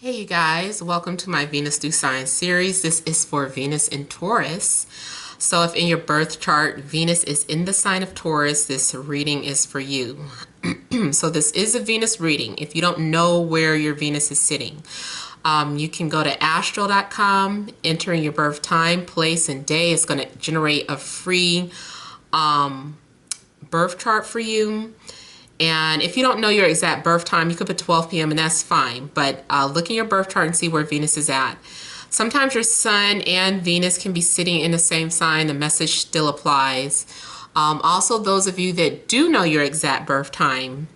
Hey you guys, welcome to my Venus through Signs series. This is for Venus in Taurus. So if in your birth chart Venus is in the sign of Taurus, this reading is for you. So this is a Venus reading. If you don't know where your Venus is sitting, you can go to astro.com, enter in your birth time, place, and day. It's going to generate a free birth chart for you. And if you don't know your exact birth time, you could put 12 p.m. and that's fine. But look in your birth chart and see where Venus is at. Sometimes your Sun and Venus can be sitting in the same sign. The message still applies. Also, those of you that do know your exact birth time,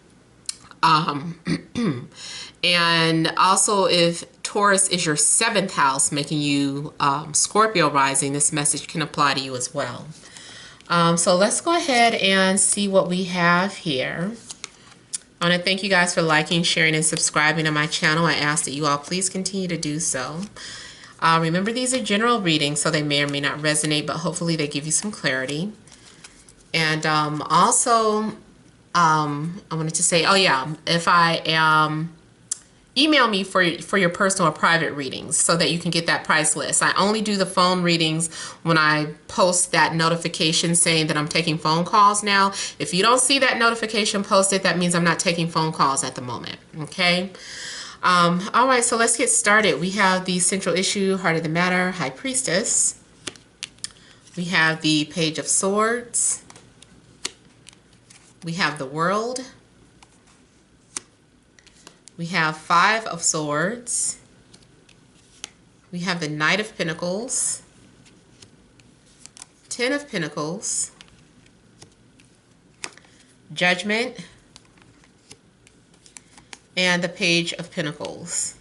and also if Taurus is your 7th house, making you Scorpio rising, this message can apply to you as well. So let's go ahead and see what we have here. I want to thank you guys for liking, sharing, and subscribing to my channel. I ask that you all please continue to do so. Remember, these are general readings, so they may or may not resonate, but hopefully they give you some clarity. And also, I wanted to say, oh yeah, if I am... email me for your personal or private readings so that you can get that price list. I only do the phone readings when I post that notification saying that I'm taking phone calls now. If you don't see that notification posted, that means I'm not taking phone calls at the moment. Okay. All right, so let's get started. We have the central issue, heart of the matter, high priestess. We have the page of swords. We have the world. We have 5 of swords. We have the Knight of Pentacles, 10 of Pentacles, Judgment, and the Page of Pentacles.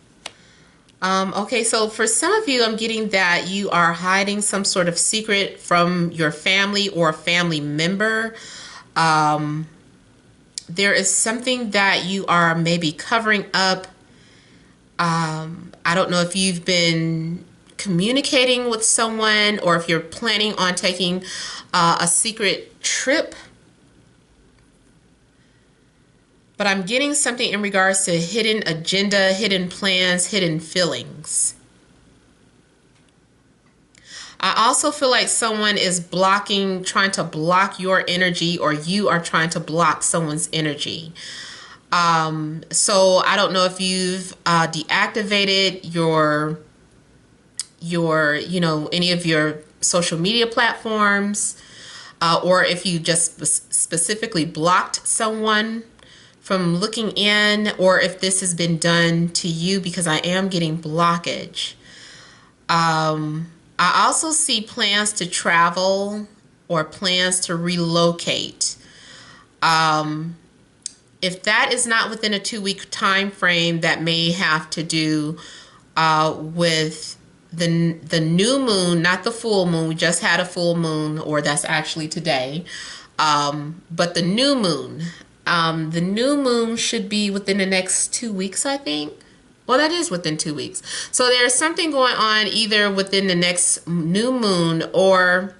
Okay, so for some of you, I'm getting that you are hiding some sort of secret from your family or a family member. There is something that you are maybe covering up. I don't know if you've been communicating with someone or if you're planning on taking a secret trip. But I'm getting something in regards to hidden agenda, hidden plans, hidden feelings. I also feel like someone is trying to block your energy, or you are trying to block someone's energy. So I don't know if you've deactivated your any of your social media platforms, or if you just specifically blocked someone from looking in, or if this has been done to you, because I am getting blockage. I also see plans to travel or plans to relocate. If that is not within a 2-week time frame, that may have to do with the new moon, not the full moon. We just had a full moon, or that's actually today. But the new moon. The new moon should be within the next 2 weeks, I think. Well, that is within 2 weeks. So there's something going on either within the next new moon, or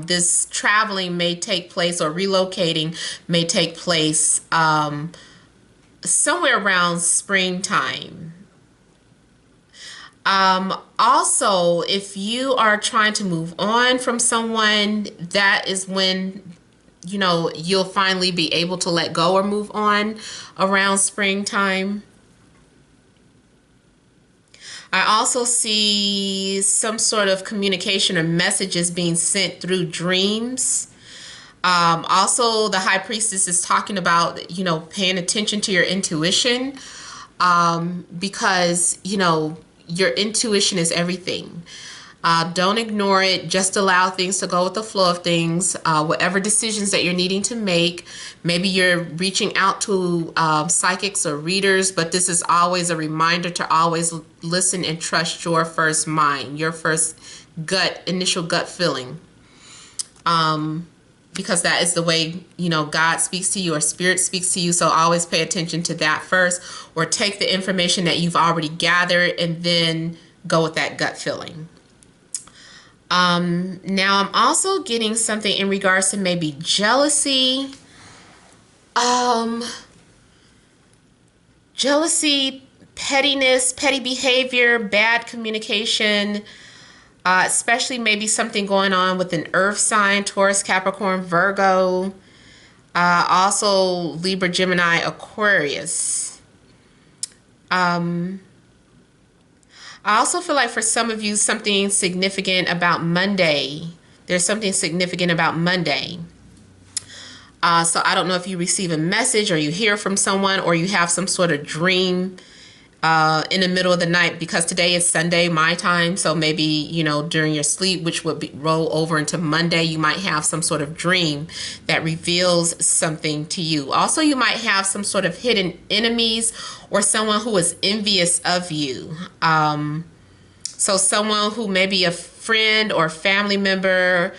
this traveling may take place, or relocating may take place somewhere around springtime. Also, if you are trying to move on from someone, that is when you'll finally be able to let go or move on around springtime. I also see some sort of communication or messages being sent through dreams. Also, the high priestess is talking about, paying attention to your intuition, because, your intuition is everything. Don't ignore it. Just allow things to go with the flow of things. Whatever decisions that you're needing to make, maybe you're reaching out to psychics or readers, but this is always a reminder to always listen and trust your first mind, your first initial gut feeling. Because that is the way, God speaks to you, or spirit speaks to you. So always pay attention to that first, or take the information that you've already gathered and then go with that gut feeling. Now I'm also getting something in regards to maybe jealousy. Jealousy pettiness, petty behavior, bad communication, especially maybe something going on with an earth sign, Taurus, Capricorn, Virgo, also Libra, Gemini, Aquarius. I also feel like for some of you, something significant about Monday. There's something significant about Monday. So I don't know if you receive a message or you hear from someone or you have some sort of dream in the middle of the night, because today is Sunday, my time. So maybe, you know, during your sleep, which would roll over into Monday, you might have some sort of dream that reveals something to you. Also, you might have some sort of hidden enemies or someone who is envious of you. So someone who may be a friend or family member.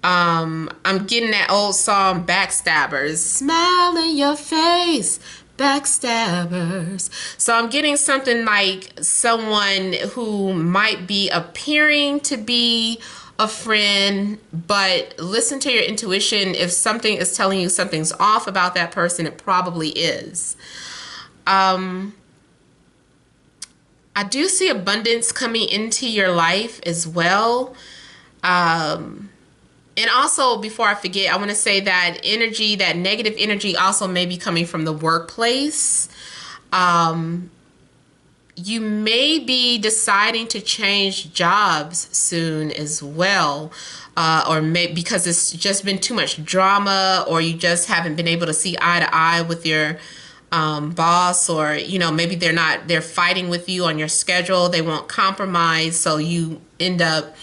I'm getting that old song, Backstabbers. Smile in your face, backstabbers. So I'm getting something like someone who might be appearing to be a friend, but listen to your intuition. If something is telling you something's off about that person, it probably is. I do see abundance coming into your life as well. And also, before I forget, I want to say that energy, that negative energy also may be coming from the workplace. You may be deciding to change jobs soon as well. Or maybe because it's just been too much drama, or you just haven't been able to see eye to eye with your boss, or, you know, maybe they're fighting with you on your schedule. They won't compromise. So you end up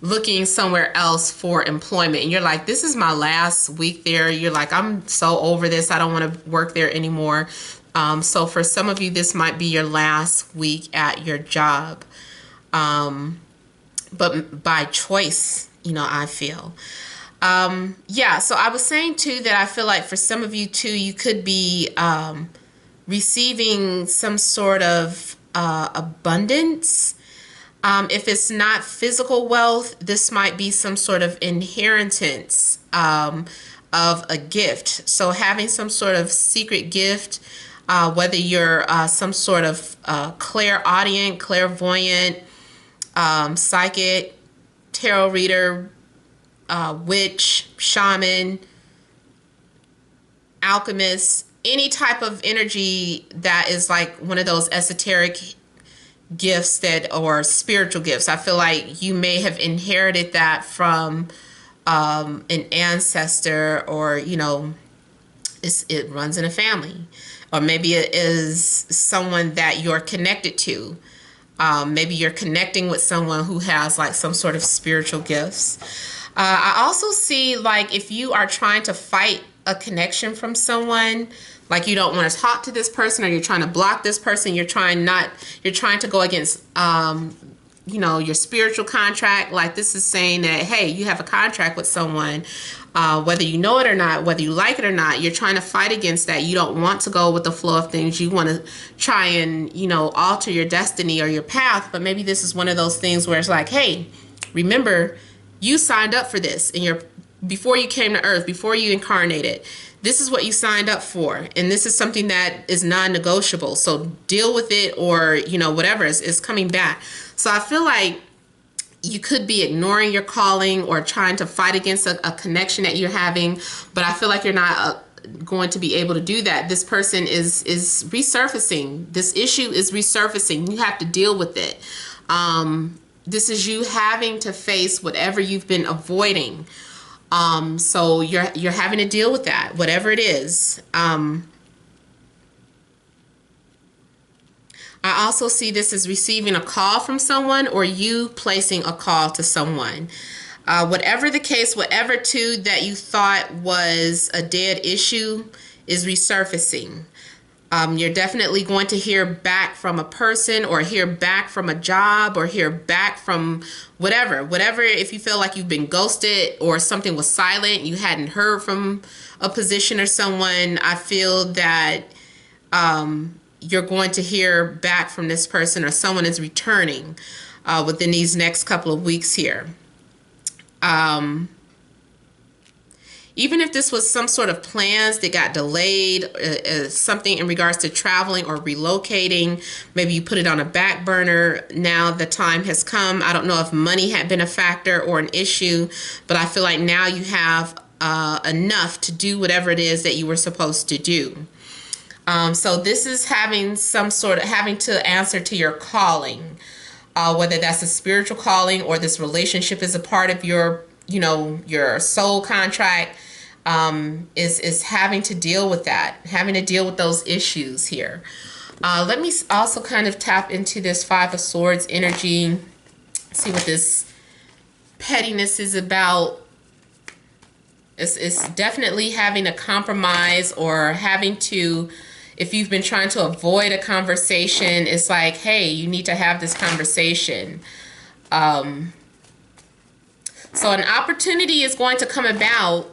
looking somewhere else for employment, and you're like, this is my last week there. You're like, I'm so over this, I don't want to work there anymore. So for some of you, this might be your last week at your job, but by choice, you know, I feel. Yeah, so I was saying too that I feel like for some of you too, you could be receiving some sort of abundance. If it's not physical wealth, this might be some sort of inheritance of a gift. So having some sort of secret gift, whether you're some sort of clairaudient, clairvoyant, psychic, tarot reader, witch, shaman, alchemist, any type of energy that is like one of those esoteric gifts that, or spiritual gifts. I feel like you may have inherited that from an ancestor, or, you know, it runs in a family, or maybe it is someone that you're connected to. Maybe you're connecting with someone who has like some sort of spiritual gifts. I also see, like, if you are trying to fight a connection from someone, like you don't want to talk to this person, or you're trying to block this person, you're trying to go against, you know, your spiritual contract. Like, this is saying that, hey, you have a contract with someone, whether you know it or not, whether you like it or not, you're trying to fight against that. You don't want to go with the flow of things. You want to try and, you know, alter your destiny or your path. But maybe this is one of those things where it's like, hey, remember, you signed up for this, and before you came to earth, before you incarnated, this is what you signed up for, and this is something that is non-negotiable. So deal with it, or, you know, whatever is coming back. So I feel like you could be ignoring your calling or trying to fight against a connection that you're having, but I feel like you're not going to be able to do that. This person is resurfacing. This issue is resurfacing. You have to deal with it. This is you having to face whatever you've been avoiding. So you're having to deal with that, whatever it is. I also see this as receiving a call from someone, or you placing a call to someone. Whatever the case, whatever too that you thought was a dead issue is resurfacing. You're definitely going to hear back from a person, or hear back from a job, or hear back from whatever. If you feel like you've been ghosted, or something was silent, you hadn't heard from a position or someone, I feel that you're going to hear back from this person, or someone is returning within these next couple of weeks here. Even if this was some sort of plans that got delayed, something in regards to traveling or relocating, maybe you put it on a back burner. Now the time has come. I don't know if money had been a factor or an issue, but I feel like now you have enough to do whatever it is that you were supposed to do. So this is having to answer to your calling, whether that's a spiritual calling or this relationship is a part of your, your soul contract, is having to deal with that, having to deal with those issues here. Let me also kind of tap into this Five of Swords energy, see what this pettiness is about. It's definitely having a compromise or having to, if you've been trying to avoid a conversation, it's like, hey, you need to have this conversation. So an opportunity is going to come about,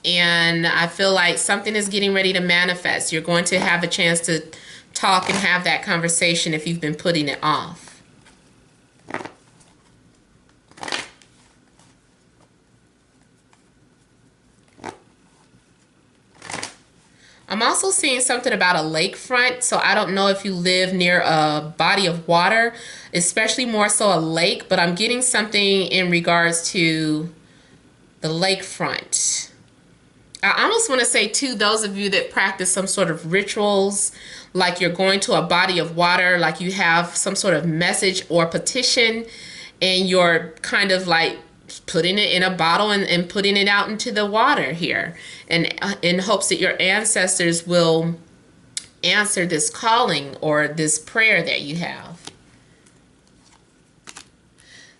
and I feel like something is getting ready to manifest. You're going to have a chance to talk and have that conversation if you've been putting it off. I'm also seeing something about a lakefront, so I don't know if you live near a body of water, especially more so a lake, but I'm getting something in regards to the lakefront. I almost want to say, too, those of you that practice some sort of rituals, like you're going to a body of water, like you have some sort of message or petition, and you're kind of like putting it in a bottle and putting it out into the water here, and in hopes that your ancestors will answer this calling or this prayer that you have.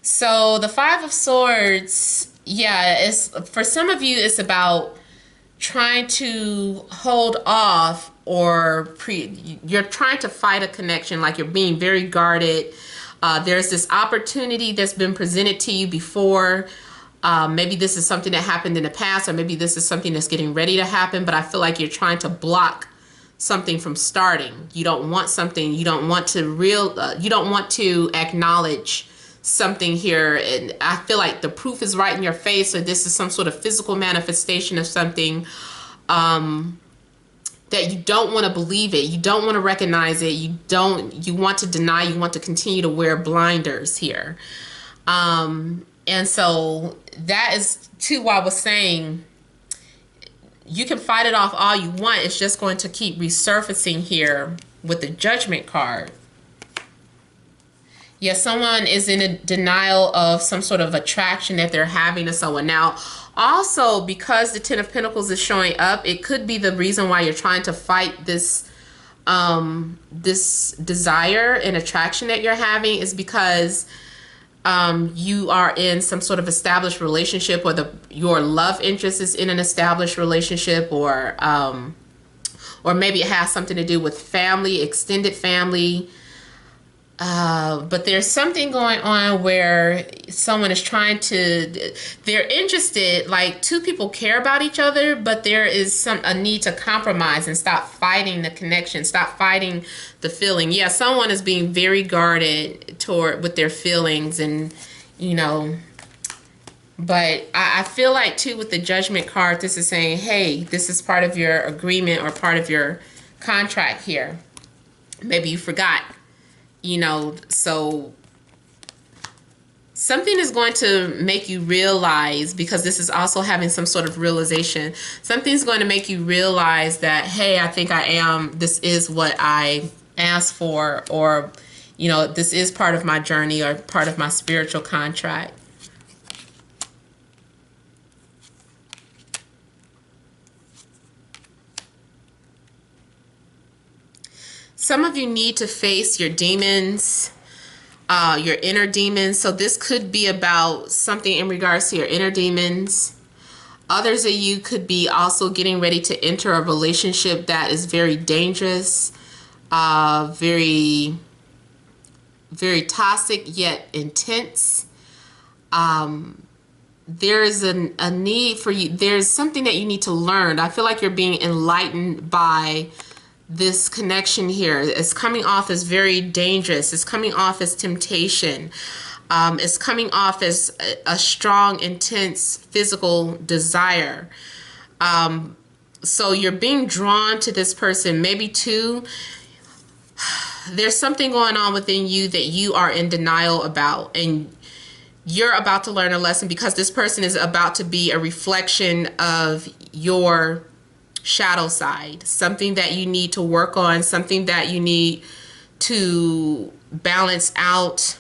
So the Five of Swords, yeah, it's, for some of you, it's about trying to hold off, or you're trying to fight a connection, like you're being very guarded. There's this opportunity that's been presented to you before. Maybe this is something that happened in the past, or maybe this is something that's getting ready to happen, but I feel like you're trying to block something from starting. You don't want something, you don't want to you don't want to acknowledge something here, and I feel like the proof is right in your face, or this is some sort of physical manifestation of something that you don't want to believe it, you don't want to recognize it, you want to deny, you want to continue to wear blinders here. And so that is too why I was saying you can fight it off all you want. It's just going to keep resurfacing here with the Judgment card. Yeah, someone is in a denial of some sort of attraction that they're having to someone. Now, also, because the Ten of Pentacles is showing up, it could be the reason why you're trying to fight this this desire and attraction that you're having is because you are in some sort of established relationship, or your love interest is in an established relationship, or maybe it has something to do with family, extended family. But there's something going on where someone is trying to, they're interested, like two people care about each other, but there is a need to compromise and stop fighting the connection, stop fighting the feeling. Yeah, someone is being very guarded with their feelings, and, but I feel like too with the Judgment card, this is saying, hey, this is part of your agreement or part of your contract here. Maybe you forgot. So something is going to make you realize, because this is also having some sort of realization, something's going to make you realize that, hey, I think this is what I asked for, or, this is part of my journey or part of my spiritual contract. Some of you need to face your demons, your inner demons. So this could be about something in regards to your inner demons. Others of you could be also getting ready to enter a relationship that is very dangerous, very, very toxic yet intense. There's a need for you. There's something that you need to learn. I feel like you're being enlightened by this connection here. It's coming off as very dangerous. It's coming off as temptation. It's coming off as a strong, intense physical desire. So you're being drawn to this person. Maybe too, there's something going on within you that you are in denial about, and you're about to learn a lesson because this person is about to be a reflection of your shadow side, something that you need to work on, something that you need to balance out.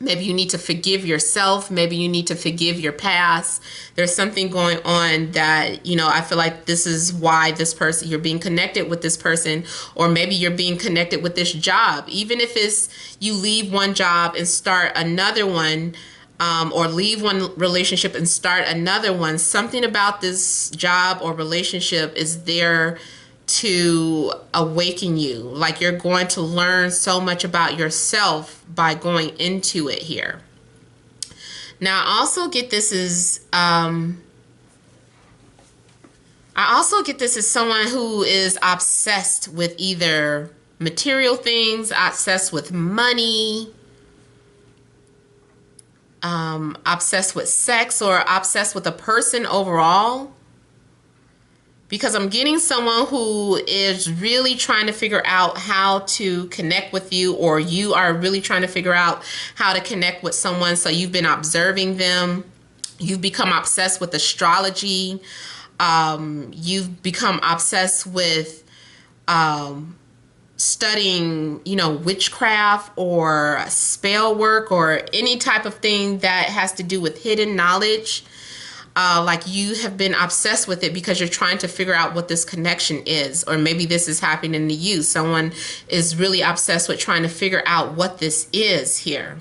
Maybe you need to forgive yourself. Maybe you need to forgive your past. There's something going on that, you know, I feel like this is why this person, you're being connected with this person, or maybe you're being connected with this job. Even if it's you leave one job and start another one, or leave one relationship and start another one, something about this job or relationship is there to awaken you. Like you're going to learn so much about yourself by going into it here. Now, I also get this as someone who is obsessed with either material things, obsessed with money, obsessed with sex, or obsessed with a person overall. Because I'm getting someone who is really trying to figure out how to connect with you, or you are really trying to figure out how to connect with someone. So you've been observing them. You've become obsessed with astrology. You've become obsessed with studying, you know, witchcraft or spell work or any type of thing that has to do with hidden knowledge. Like you have been obsessed with it because you're trying to figure out what this connection is, or maybe this is happening to you. Someone is really obsessed with trying to figure out what this is here.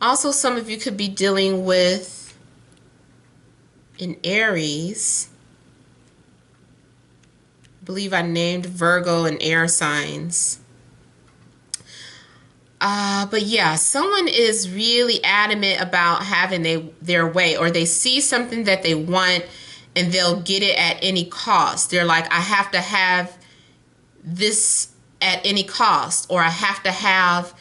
Also, some of you could be dealing with an Aries. I believe I named Virgo and air signs. But yeah, someone is really adamant about having their way, or they see something that they want and they'll get it at any cost. They're like, I have to have this at any cost, or I have to have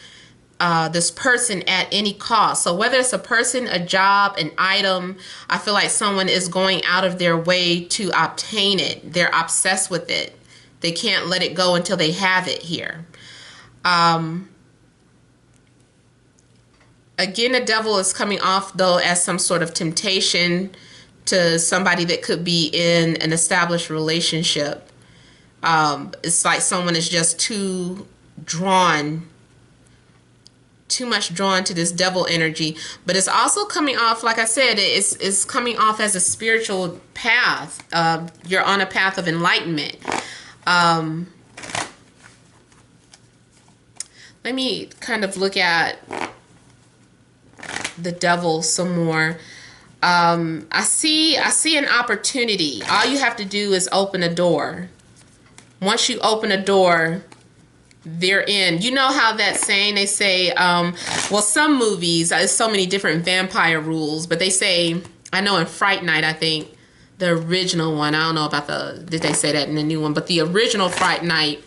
this person at any cost. So whether it's a person, a job, an item, I feel like someone is going out of their way to obtain it. They're obsessed with it. They can't let it go until they have it here. Again, the devil is coming off, though, as some sort of temptation to somebody that could be in an established relationship. It's like someone is just too much drawn to this devil energy. But it's also coming off, like I said, it's coming off as a spiritual path. You're on a path of enlightenment. Let me kind of look at the devil some more. I see an opportunity. All you have to do is open a door. Once you open a door, they're in. You know how that saying, they say, well, some movies, there's so many different vampire rules, but they say, I know in Fright Night, I think, the original one, I don't know about did they say that in the new one, but the original Fright Night,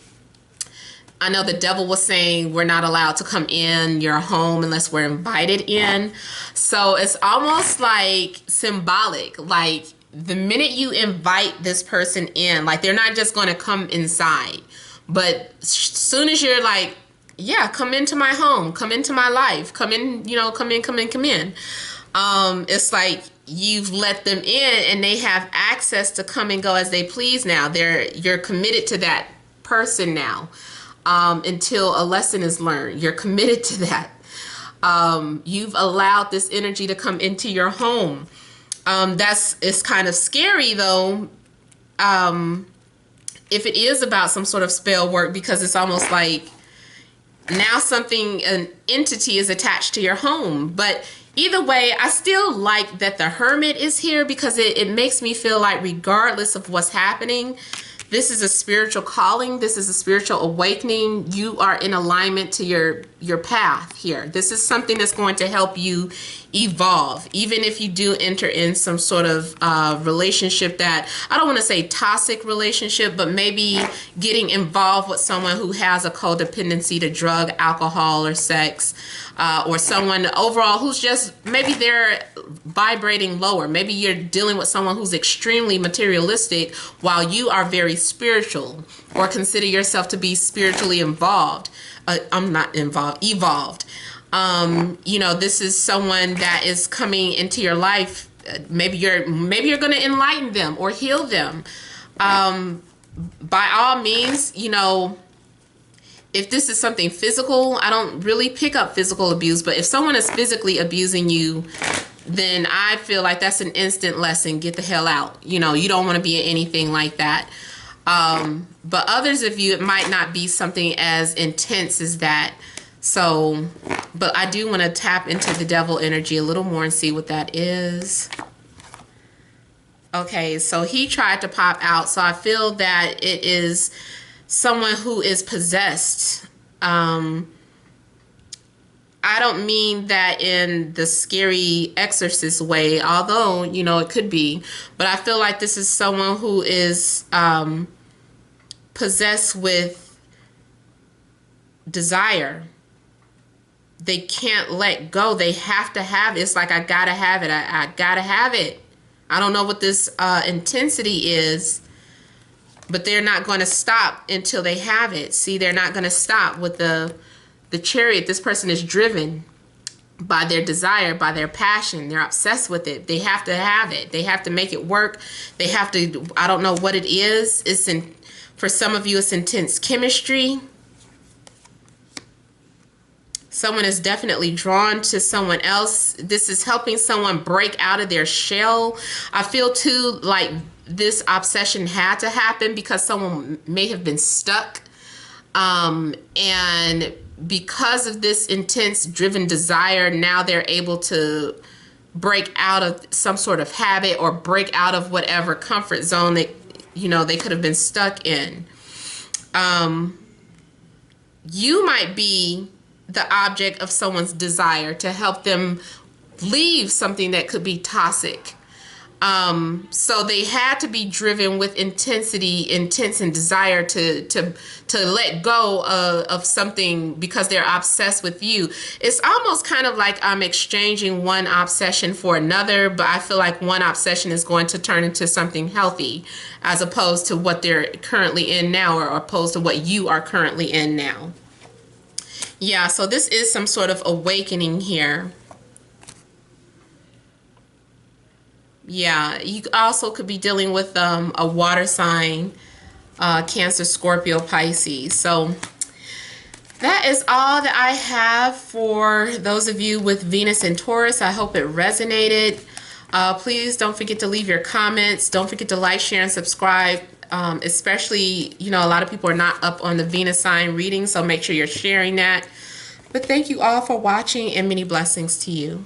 I know the devil was saying we're not allowed to come in your home unless we're invited in. So it's almost like symbolic. Like the minute you invite this person in, like they're not just going to come inside. But soon as you're like, yeah, come into my home, come into my life, come in, you know, come in. It's like you've let them in and they have access to come and go as they please now. You're committed to that person now. Until a lesson is learned. You're committed to that. You've allowed this energy to come into your home. It's kind of scary though, if it is about some sort of spell work, because it's almost like now an entity is attached to your home. But either way, I still like that the Hermit is here, because it makes me feel like regardless of what's happening, this is a spiritual calling. This is a spiritual awakening. You are in alignment to your path here. This is something that's going to help you evolve. Even if you do enter in some sort of relationship that, I don't want to say toxic relationship, but maybe getting involved with someone who has a codependency to drug, alcohol, or sex, or someone overall who's just, maybe they're vibrating lower. Maybe you're dealing with someone who's extremely materialistic while you are very spiritual, or consider yourself to be spiritually involved. I'm not involved, evolved. You know, this is someone that is coming into your life. Maybe you're going to enlighten them or heal them. By all means, you know, if this is something physical, I don't really pick up physical abuse, but if someone is physically abusing you, then I feel like that's an instant lesson. Get the hell out. You know, you don't want to be in anything like that. But others of you, it might not be something as intense as that. So, but I do want to tap into the devil energy a little more and see what that is. Okay, so he tried to pop out. So I feel that it is someone who is possessed. I don't mean that in the scary exorcist way, although, you know, it could be. But I feel like this is someone who is possessed with desire. They can't let go. They have to have it. It's like, I gotta have it. I gotta have it. I don't know what this intensity is, but they're not going to stop until they have it. See, they're not going to stop with the chariot. This person is driven by their desire, by their passion. They're obsessed with it. They have to have it. They have to make it work. They have to, I don't know what it is. For some of you, it's intense chemistry. Someone is definitely drawn to someone else. This is helping someone break out of their shell. I feel too like this obsession had to happen because someone may have been stuck. And because of this intense driven desire, now they're able to break out of some sort of habit or break out of whatever comfort zone that, you know, they could have been stuck in. You might be the object of someone's desire to help them leave something that could be toxic. So they had to be driven with intense and desire to let go of something because they're obsessed with you. It's almost kind of like I'm exchanging one obsession for another, but I feel like one obsession is going to turn into something healthy as opposed to what they're currently in now, or opposed to what you are currently in now. Yeah, so this is some sort of awakening here. Yeah, you also could be dealing with a water sign, Cancer, Scorpio, Pisces. So that is all that I have for those of you with Venus and Taurus. I hope it resonated. Please don't forget to leave your comments. Don't forget to like, share, and subscribe. Especially, you know, a lot of people are not up on the Venus sign reading, so make sure you're sharing that. But thank you all for watching, and many blessings to you.